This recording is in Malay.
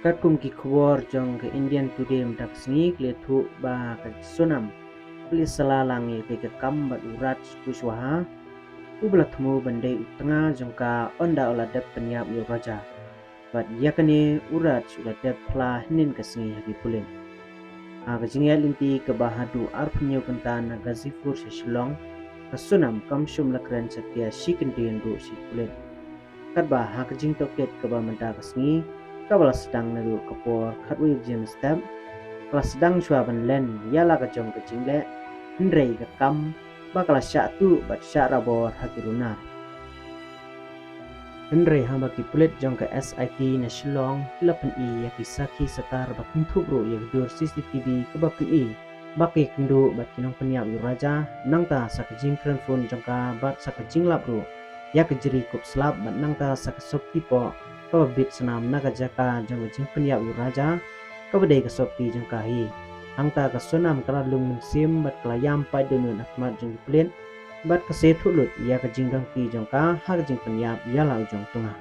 Kakum ki khwar jong ke Indian Today mdak sngi kle thu ba ka sonam pli salalang ye ke kam bat urat kuswaha ubla thmu bandai utanga jong ka onda ola dep penyap yo raja bat yakane urat sula dep pla hnin ka sngi hagi pulin aga jingel inti ke bahadu arpnyo kanta na gazipur se shillong ka sonam kam shum lakran satya shikindin ru si pulin katba hak jing toket ke ba manda ka sngi kabala sedang na ru kapor khatwi james stab kala sedang shwa ban len yala ka jong ka jingle ndrei ka kam bakala sya tu bat sya rabor hakiruna ndrei hamba ki pulit jong ka SIT na shillong lapan i ya ki sakhi satar bakin thubro ya dur CCTV ka bakin i baki kindu bat kinong penyap yu raja nangta sak jing kran phone jong ka bat sak jing labro ya ka jiri kup slap bat nangta sak sokti po ka bit sanam naga jaka jong jing penyap yu raja ka badai ka sokti jong ka hi angta ka sonam kala lung sim bat kala yam pai dunun akmat jong plin bat ka se thulut ya ka jing dang ti jong ka har jing penyap ya lau jong tunga